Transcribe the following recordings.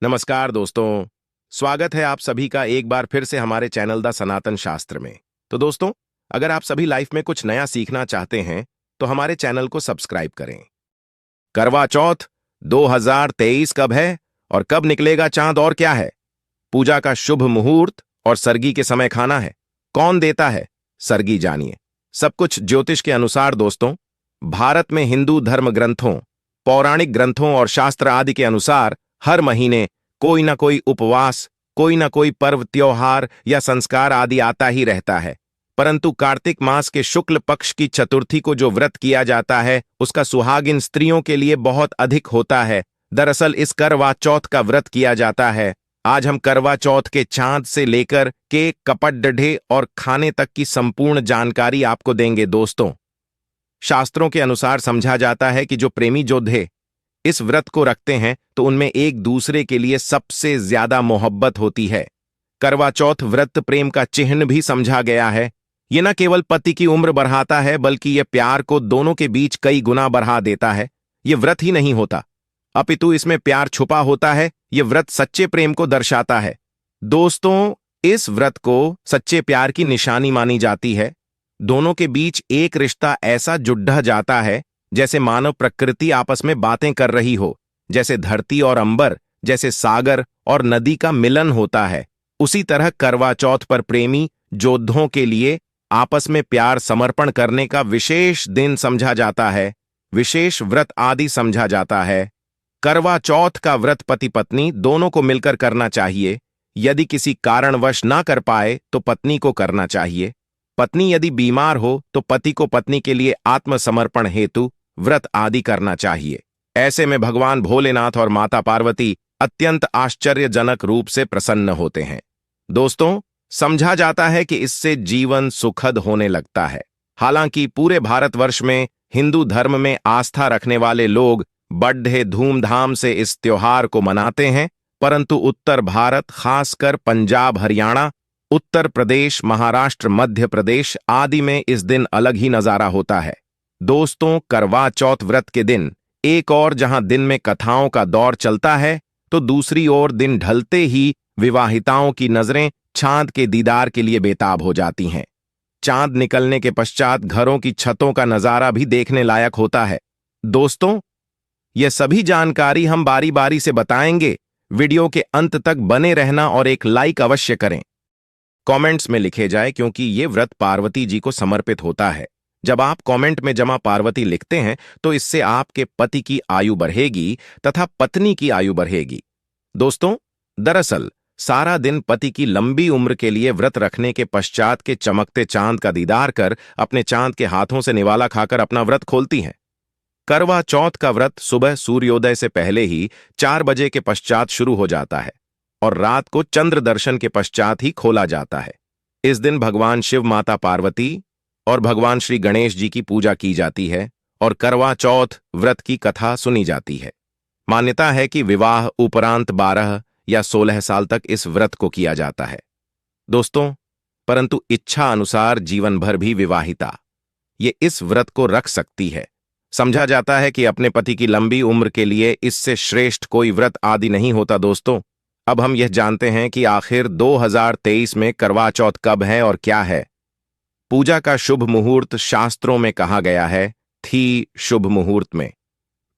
नमस्कार दोस्तों। स्वागत है आप सभी का एक बार फिर से हमारे चैनल द सनातन शास्त्र में। तो दोस्तों, अगर आप सभी लाइफ में कुछ नया सीखना चाहते हैं तो हमारे चैनल को सब्सक्राइब करें। करवा चौथ 2023 कब है और कब निकलेगा चांद और क्या है? पूजा का शुभ मुहूर्त और सरगी के समय खाना है। कौन देता है सरगी, जानिए सब कुछ ज्योतिष के अनुसार। दोस्तों, भारत में हिंदू धर्म ग्रंथों, पौराणिक ग्रंथों और शास्त्र आदि के अनुसार हर महीने कोई ना कोई उपवास, कोई ना कोई पर्व, त्योहार या संस्कार आदि आता ही रहता है। परंतु कार्तिक मास के शुक्ल पक्ष की चतुर्थी को जो व्रत किया जाता है उसका सुहागिन स्त्रियों के लिए बहुत अधिक होता है। दरअसल इस करवा चौथ का व्रत किया जाता है। आज हम करवा चौथ के चांद से लेकर के कपट डढ़े और खाने तक की संपूर्ण जानकारी आपको देंगे। दोस्तों, शास्त्रों के अनुसार समझा जाता है कि जो प्रेमी योद्धे इस व्रत को रखते हैं तो उनमें एक दूसरे के लिए सबसे ज्यादा मोहब्बत होती है। करवा चौथ व्रत प्रेम का चिन्ह भी समझा गया है। ये न केवल पति की उम्र बढ़ाता है बल्कि यह प्यार को दोनों के बीच कई गुना बढ़ा देता है। ये व्रत ही नहीं होता अपितु इसमें प्यार छुपा होता है। ये व्रत सच्चे प्रेम को दर्शाता है। दोस्तों, इस व्रत को सच्चे प्यार की निशानी मानी जाती है। दोनों के बीच एक रिश्ता ऐसा जुड़ जाता है जैसे मानव प्रकृति आपस में बातें कर रही हो, जैसे धरती और अंबर, जैसे सागर और नदी का मिलन होता है। उसी तरह करवा चौथ पर प्रेमी योद्धों के लिए आपस में प्यार समर्पण करने का विशेष दिन समझा जाता है, विशेष व्रत आदि समझा जाता है। करवा चौथ का व्रत पति पत्नी दोनों को मिलकर करना चाहिए। यदि किसी कारणवश ना कर पाए तो पत्नी को करना चाहिए। पत्नी यदि बीमार हो तो पति को पत्नी के लिए आत्मसमर्पण हेतु व्रत आदि करना चाहिए। ऐसे में भगवान भोलेनाथ और माता पार्वती अत्यंत आश्चर्यजनक रूप से प्रसन्न होते हैं। दोस्तों, समझा जाता है कि इससे जीवन सुखद होने लगता है। हालांकि पूरे भारतवर्ष में हिंदू धर्म में आस्था रखने वाले लोग बड़े धूमधाम से इस त्योहार को मनाते हैं, परंतु उत्तर भारत, खासकर पंजाब, हरियाणा, उत्तर प्रदेश, महाराष्ट्र, मध्य प्रदेश आदि में इस दिन अलग ही नजारा होता है। दोस्तों, करवा चौथ व्रत के दिन एक और जहां दिन में कथाओं का दौर चलता है तो दूसरी ओर दिन ढलते ही विवाहिताओं की नजरें चांद के दीदार के लिए बेताब हो जाती हैं। चांद निकलने के पश्चात घरों की छतों का नजारा भी देखने लायक होता है। दोस्तों, यह सभी जानकारी हम बारी बारी से बताएंगे। वीडियो के अंत तक बने रहना और एक लाइक अवश्य करें। कमेंट्स में लिखे जाए क्योंकि ये व्रत पार्वती जी को समर्पित होता है। जब आप कमेंट में जमा पार्वती लिखते हैं तो इससे आपके पति की आयु बढ़ेगी तथा पत्नी की आयु बढ़ेगी। दोस्तों, दरअसल सारा दिन पति की लंबी उम्र के लिए व्रत रखने के पश्चात के चमकते चांद का दीदार कर अपने चांद के हाथों से निवाला खाकर अपना व्रत खोलती हैं। करवा चौथ का व्रत सुबह सूर्योदय से पहले ही 4 बजे के पश्चात शुरू हो जाता है और रात को चंद्र दर्शन के पश्चात ही खोला जाता है। इस दिन भगवान शिव, माता पार्वती और भगवान श्री गणेश जी की पूजा की जाती है और करवा चौथ व्रत की कथा सुनी जाती है। मान्यता है कि विवाह उपरांत 12 या 16 साल तक इस व्रत को किया जाता है। दोस्तों, परंतु इच्छा अनुसार जीवन भर भी विवाहिता ये इस व्रत को रख सकती है। समझा जाता है कि अपने पति की लंबी उम्र के लिए इससे श्रेष्ठ कोई व्रत आदि नहीं होता। दोस्तों, अब हम यह जानते हैं कि आखिर 2023 में करवा चौथ कब है और क्या है। पूजा का शुभ मुहूर्त शास्त्रों में कहा गया है थी शुभ मुहूर्त में।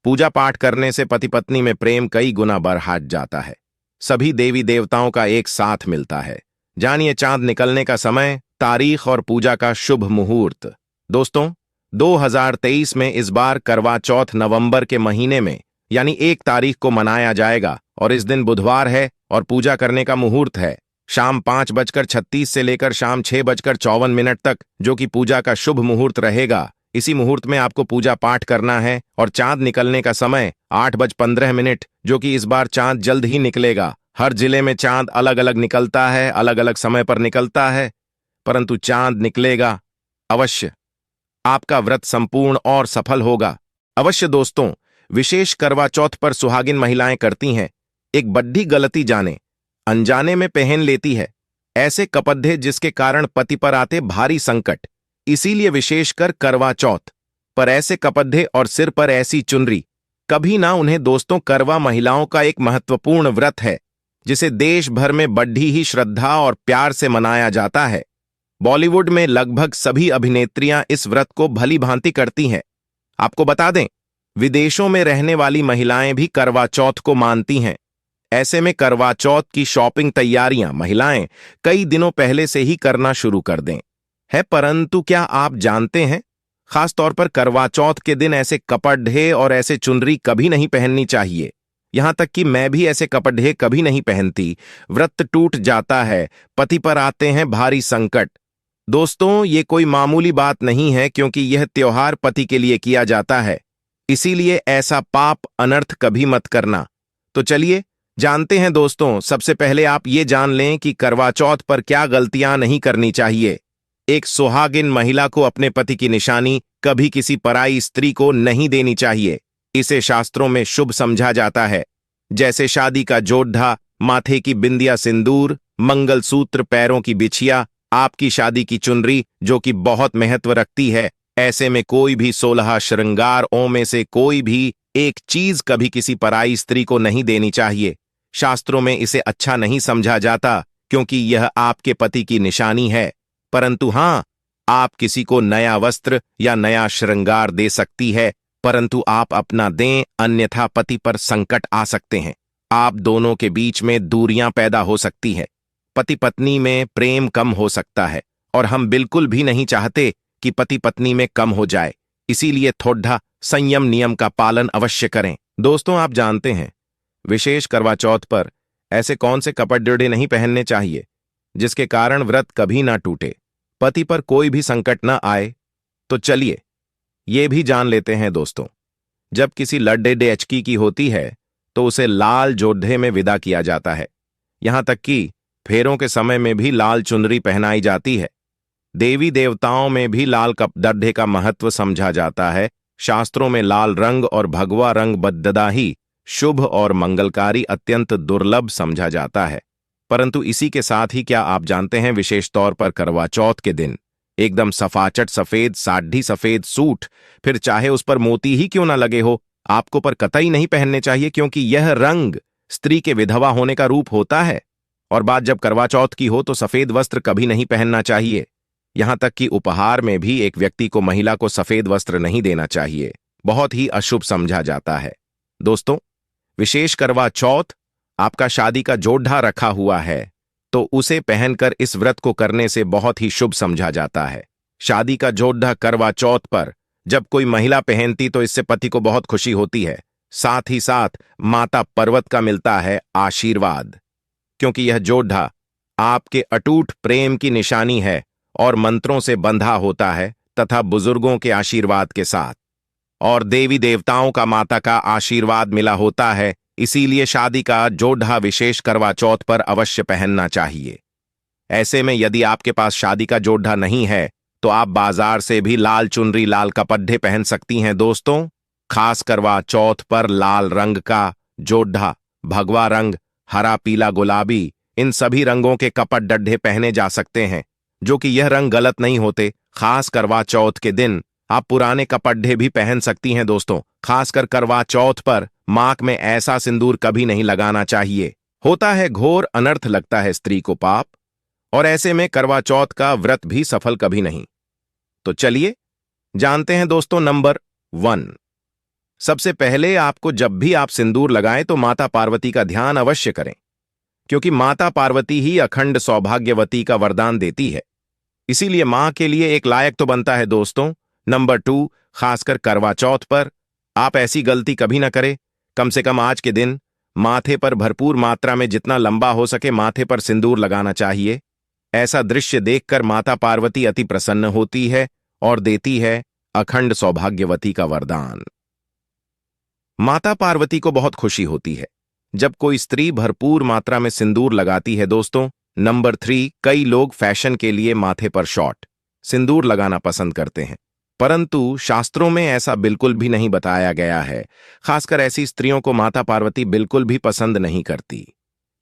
पूजा पाठ करने से पति पत्नी में प्रेम कई गुना बढ़ जाता है। सभी देवी देवताओं का एक साथ मिलता है। जानिए चांद निकलने का समय, तारीख और पूजा का शुभ मुहूर्त। दोस्तों, 2023 में इस बार करवा चौथ नवंबर के महीने में यानी 1 तारीख को मनाया जाएगा और इस दिन बुधवार है और पूजा करने का मुहूर्त है शाम 5:36 से लेकर शाम 6:54 तक, जो कि पूजा का शुभ मुहूर्त रहेगा। इसी मुहूर्त में आपको पूजा पाठ करना है और चांद निकलने का समय 8:15, जो कि इस बार चांद जल्द ही निकलेगा। हर जिले में चांद अलग अलग निकलता है, अलग अलग समय पर निकलता है, परंतु चांद निकलेगा अवश्य। आपका व्रत संपूर्ण और सफल होगा अवश्य। दोस्तों, विशेष करवा चौथ पर सुहागिन महिलाएं करती हैं एक बड्डी गलती, जाने अनजाने में पहन लेती है ऐसे कपड़े जिसके कारण पति पर आते भारी संकट। इसीलिए विशेषकर करवा चौथ पर ऐसे कपड़े और सिर पर ऐसी चुनरी कभी ना उन्हें दोस्तों, करवा महिलाओं का एक महत्वपूर्ण व्रत है जिसे देश भर में बड़ी ही श्रद्धा और प्यार से मनाया जाता है। बॉलीवुड में लगभग सभी अभिनेत्रियां इस व्रत को भली भांति करती हैं। आपको बता दें, विदेशों में रहने वाली महिलाएं भी करवा चौथ को मानती हैं। ऐसे में करवा चौथ की शॉपिंग तैयारियां महिलाएं कई दिनों पहले से ही करना शुरू कर दें है। परंतु क्या आप जानते हैं, खास तौर पर करवा चौथ के दिन ऐसे कपड़े और ऐसे चुनरी कभी नहीं पहननी चाहिए। यहां तक कि मैं भी ऐसे कपड़े कभी नहीं पहनती। व्रत टूट जाता है, पति पर आते हैं भारी संकट। दोस्तों, ये कोई मामूली बात नहीं है, क्योंकि यह त्योहार पति के लिए किया जाता है। इसीलिए ऐसा पाप अनर्थ कभी मत करना। तो चलिए जानते हैं दोस्तों। सबसे पहले आप ये जान लें कि करवा चौथ पर क्या गलतियां नहीं करनी चाहिए। एक सुहागिन महिला को अपने पति की निशानी कभी किसी पराई स्त्री को नहीं देनी चाहिए। इसे शास्त्रों में शुभ समझा जाता है, जैसे शादी का जोड़ा, माथे की बिंदिया, सिंदूर, मंगलसूत्र, पैरों की बिछिया, आपकी शादी की चुनरी, जो कि बहुत महत्व रखती है। ऐसे में कोई भी 16 श्रृंगारों में से कोई भी एक चीज कभी किसी पराई स्त्री को नहीं देनी चाहिए। शास्त्रों में इसे अच्छा नहीं समझा जाता, क्योंकि यह आपके पति की निशानी है। परंतु हां, आप किसी को नया वस्त्र या नया श्रृंगार दे सकती है, परंतु आप अपना दें, अन्यथा पति पर संकट आ सकते हैं। आप दोनों के बीच में दूरियां पैदा हो सकती है। पति पत्नी में प्रेम कम हो सकता है, और हम बिल्कुल भी नहीं चाहते कि पति पत्नी में कम हो जाए। इसीलिए थोड़ा संयम नियम का पालन अवश्य करें। दोस्तों, आप जानते हैं, विशेष करवा चौथ पर ऐसे कौन से कपड़े नहीं पहनने चाहिए जिसके कारण व्रत कभी ना टूटे, पति पर कोई भी संकट ना आए। तो चलिए ये भी जान लेते हैं दोस्तों। जब किसी लड़के डेचकी की होती है तो उसे लाल जोधे में विदा किया जाता है। यहां तक कि फेरों के समय में भी लाल चुनरी पहनाई जाती है। देवी देवताओं में भी लाल कपड़े का महत्व समझा जाता है। शास्त्रों में लाल रंग और भगवा रंग बद्दा ही शुभ और मंगलकारी, अत्यंत दुर्लभ समझा जाता है। परंतु इसी के साथ ही क्या आप जानते हैं, विशेष तौर पर करवा चौथ के दिन एकदम सफाचट सफेद साड़ी, सफेद सूट, फिर चाहे उस पर मोती ही क्यों ना लगे हो, आपको पर कतई नहीं पहनने चाहिए, क्योंकि यह रंग स्त्री के विधवा होने का रूप होता है। और बात जब करवा चौथ की हो तो सफेद वस्त्र कभी नहीं पहनना चाहिए। यहां तक कि उपहार में भी एक व्यक्ति को महिला को सफेद वस्त्र नहीं देना चाहिए, बहुत ही अशुभ समझा जाता है। दोस्तों, विशेष करवा चौथ आपका शादी का जोड़ा रखा हुआ है तो उसे पहनकर इस व्रत को करने से बहुत ही शुभ समझा जाता है। शादी का जोड़ा करवा चौथ पर जब कोई महिला पहनती तो इससे पति को बहुत खुशी होती है। साथ ही साथ माता पर्वत का मिलता है आशीर्वाद, क्योंकि यह जोड़ा आपके अटूट प्रेम की निशानी है और मंत्रों से बंधा होता है तथा बुजुर्गों के आशीर्वाद के साथ, और देवी देवताओं का माता का आशीर्वाद मिला होता है। इसीलिए शादी का जोड़ा विशेष करवा चौथ पर अवश्य पहनना चाहिए। ऐसे में यदि आपके पास शादी का जोड़ा नहीं है तो आप बाजार से भी लाल चुनरी, लाल कपड़े पहन सकती हैं। दोस्तों, खास करवा चौथ पर लाल रंग का जोड़ा, भगवा रंग, हरा, पीला, गुलाबी, इन सभी रंगों के कपड़े पहने जा सकते हैं, जो कि यह रंग गलत नहीं होते। खास करवा चौथ के दिन आप पुराने कपड़े भी पहन सकती हैं। दोस्तों, खासकर करवा चौथ पर मांग में ऐसा सिंदूर कभी नहीं लगाना चाहिए, होता है घोर अनर्थ, लगता है स्त्री को पाप, और ऐसे में करवा चौथ का व्रत भी सफल कभी नहीं। तो चलिए जानते हैं दोस्तों। नंबर 1, सबसे पहले आपको जब भी आप सिंदूर लगाएं तो माता पार्वती का ध्यान अवश्य करें, क्योंकि माता पार्वती ही अखंड सौभाग्यवती का वरदान देती है। इसीलिए मां के लिए एक लायक तो बनता है दोस्तों। नंबर 2, खासकर करवा चौथ पर आप ऐसी गलती कभी ना करें। कम से कम आज के दिन माथे पर भरपूर मात्रा में जितना लंबा हो सके माथे पर सिंदूर लगाना चाहिए। ऐसा दृश्य देखकर माता पार्वती अति प्रसन्न होती है और देती है अखंड सौभाग्यवती का वरदान। माता पार्वती को बहुत खुशी होती है जब कोई स्त्री भरपूर मात्रा में सिंदूर लगाती है। दोस्तों, नंबर 3, कई लोग फैशन के लिए माथे पर शॉर्ट सिंदूर लगाना पसंद करते हैं, परंतु शास्त्रों में ऐसा बिल्कुल भी नहीं बताया गया है। खासकर ऐसी स्त्रियों को माता पार्वती बिल्कुल भी पसंद नहीं करती।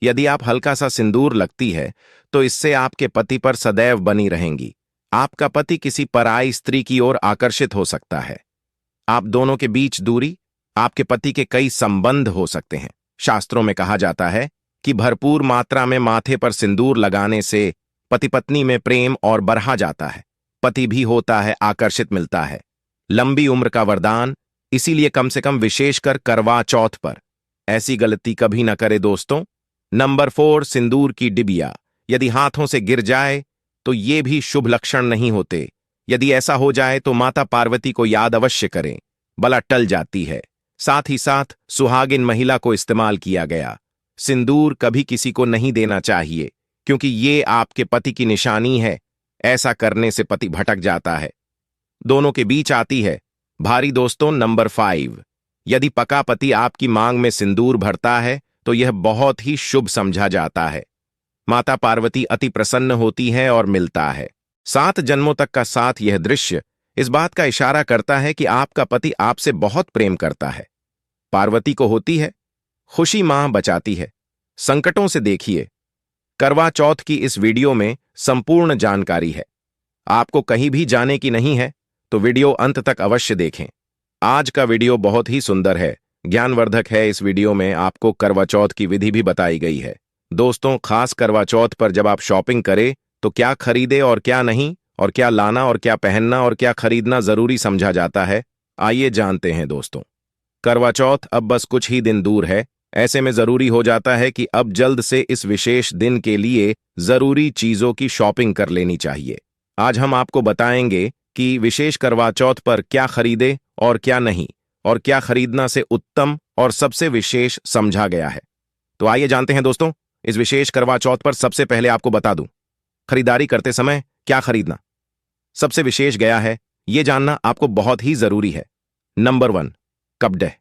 यदि आप हल्का सा सिंदूर लगती है तो इससे आपके पति पर सदैव बनी रहेंगी। आपका पति किसी पराई स्त्री की ओर आकर्षित हो सकता है। आप दोनों के बीच दूरी आपके पति के कई संबंध हो सकते हैं। शास्त्रों में कहा जाता है कि भरपूर मात्रा में माथे पर सिंदूर लगाने से पति पत्नी में प्रेम और बढ़ा जाता है, पति भी होता है आकर्षित मिलता है, लंबी उम्र का वरदान। इसीलिए कम से कम विशेषकर करवा चौथ पर ऐसी गलती कभी न करे दोस्तों। नंबर 4, सिंदूर की डिबिया। यदि हाथों से गिर जाए तो ये भी शुभ लक्षण नहीं होते। यदि ऐसा हो जाए तो माता पार्वती को याद अवश्य करें, बला टल जाती है। साथ ही साथ सुहागिन महिला को इस्तेमाल किया गया सिंदूर कभी किसी को नहीं देना चाहिए, क्योंकि ये आपके पति की निशानी है। ऐसा करने से पति भटक जाता है, दोनों के बीच आती है भारी। दोस्तों नंबर 5, यदि पका पति आपकी मांग में सिंदूर भरता है तो यह बहुत ही शुभ समझा जाता है। माता पार्वती अति प्रसन्न होती है और मिलता है 7 जन्मों तक का साथ। यह दृश्य इस बात का इशारा करता है कि आपका पति आपसे बहुत प्रेम करता है। पार्वती को होती है खुशी, मां बचाती है संकटों से। देखिए, करवा चौथ की इस वीडियो में संपूर्ण जानकारी है। आपको कहीं भी जाने की नहीं है तो वीडियो अंत तक अवश्य देखें। आज का वीडियो बहुत ही सुंदर है, ज्ञानवर्धक है। इस वीडियो में आपको करवा चौथ की विधि भी बताई गई है। दोस्तों, खास करवा चौथ पर जब आप शॉपिंग करें तो क्या खरीदे और क्या नहीं, और क्या लाना और क्या पहनना और क्या खरीदना जरूरी समझा जाता है, आइए जानते हैं दोस्तों। करवा चौथ अब बस कुछ ही दिन दूर है। ऐसे में जरूरी हो जाता है कि अब जल्द से इस विशेष दिन के लिए जरूरी चीजों की शॉपिंग कर लेनी चाहिए। आज हम आपको बताएंगे कि विशेष करवा चौथ पर क्या खरीदे और क्या नहीं, और क्या खरीदना से उत्तम और सबसे विशेष समझा गया है। तो आइए जानते हैं दोस्तों। इस विशेष करवा चौथ पर सबसे पहले आपको बता दूं, खरीदारी करते समय क्या खरीदना सबसे विशेष गया है, यह जानना आपको बहुत ही जरूरी है। नंबर 1, कपड़े।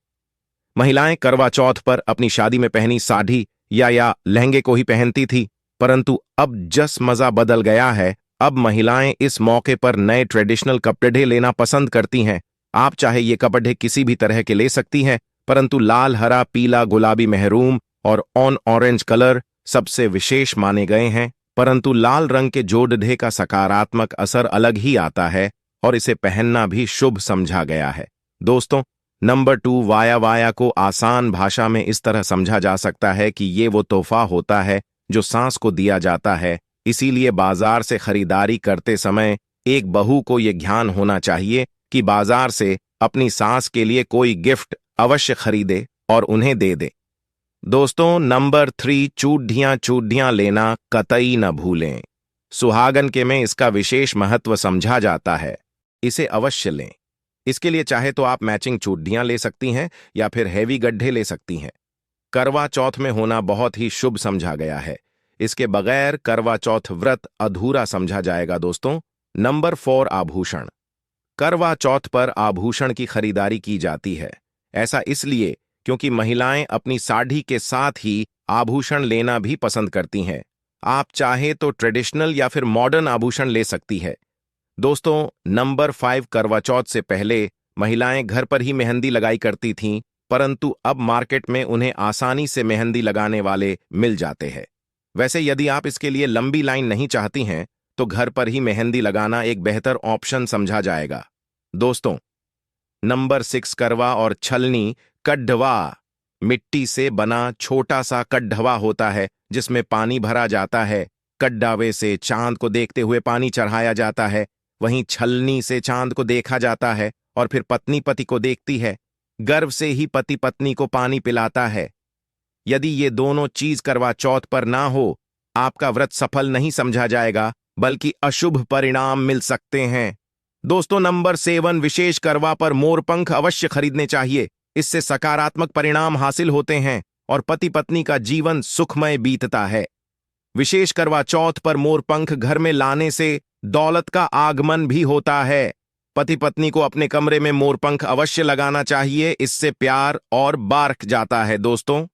महिलाएं करवा चौथ पर अपनी शादी में पहनी साड़ी या लहंगे को ही पहनती थी, परंतु अब जस मजा बदल गया है। अब महिलाएं इस मौके पर नए ट्रेडिशनल कपड़े लेना पसंद करती हैं। आप चाहे ये कपड़े किसी भी तरह के ले सकती हैं, परंतु लाल, हरा, पीला, गुलाबी, मेहरून और ऑरेंज कलर सबसे विशेष माने गए हैं। परंतु लाल रंग के जोड़े का सकारात्मक असर अलग ही आता है और इसे पहनना भी शुभ समझा गया है। दोस्तों, नंबर 2, वाया को आसान भाषा में इस तरह समझा जा सकता है कि ये वो तोहफा होता है जो सास को दिया जाता है। इसीलिए बाजार से खरीदारी करते समय एक बहू को ये ध्यान होना चाहिए कि बाजार से अपनी सास के लिए कोई गिफ्ट अवश्य खरीदे और उन्हें दे दे। दोस्तों, नंबर 3, चूड़ियां लेना कतई न भूलें। सुहागन के में इसका विशेष महत्व समझा जाता है, इसे अवश्य लें। इसके लिए चाहे तो आप मैचिंग चूड़ियां ले सकती हैं या फिर हैवी गड्ढे ले सकती हैं। करवा चौथ में होना बहुत ही शुभ समझा गया है, इसके बगैर करवा चौथ व्रत अधूरा समझा जाएगा। दोस्तों, नंबर 4, आभूषण। करवा चौथ पर आभूषण की खरीदारी की जाती है। ऐसा इसलिए क्योंकि महिलाएं अपनी साड़ी के साथ ही आभूषण लेना भी पसंद करती हैं। आप चाहे तो ट्रेडिशनल या फिर मॉडर्न आभूषण ले सकती है। दोस्तों, नंबर 5, करवा चौथ से पहले महिलाएं घर पर ही मेहंदी लगाई करती थीं, परंतु अब मार्केट में उन्हें आसानी से मेहंदी लगाने वाले मिल जाते हैं। वैसे यदि आप इसके लिए लंबी लाइन नहीं चाहती हैं तो घर पर ही मेहंदी लगाना एक बेहतर ऑप्शन समझा जाएगा। दोस्तों, नंबर 6, करवा और छलनी कड्ढवा। मिट्टी से बना छोटा सा कड्ढवा होता है जिसमें पानी भरा जाता है। कड्ढावे से चांद को देखते हुए पानी चढ़ाया जाता है, वहीं छलनी से चांद को देखा जाता है और फिर पत्नी पति को देखती है। गर्व से ही पति पत्नी को पानी पिलाता है। यदि ये दोनों चीज करवा चौथ पर ना हो, आपका व्रत सफल नहीं समझा जाएगा, बल्कि अशुभ परिणाम मिल सकते हैं। दोस्तों, नंबर 7, विशेष करवा पर मोरपंख अवश्य खरीदने चाहिए। इससे सकारात्मक परिणाम हासिल होते हैं और पति पत्नी का जीवन सुखमय बीतता है। विशेष करवा चौथ पर मोरपंख घर में लाने से दौलत का आगमन भी होता है। पति पत्नी को अपने कमरे में मोरपंख अवश्य लगाना चाहिए, इससे प्यार और बारक जाता है। दोस्तों,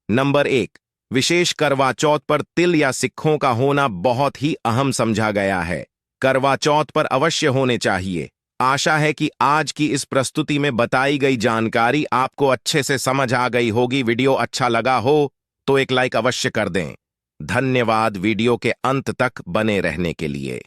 नंबर 1, विशेष करवा चौथ पर तिल या सिक्कों का होना बहुत ही अहम समझा गया है। करवा चौथ पर अवश्य होने चाहिए। आशा है कि आज की इस प्रस्तुति में बताई गई जानकारी आपको अच्छे से समझ आ गई होगी। वीडियो अच्छा लगा हो तो एक लाइक अवश्य कर दें। धन्यवाद वीडियो के अंत तक बने रहने के लिए।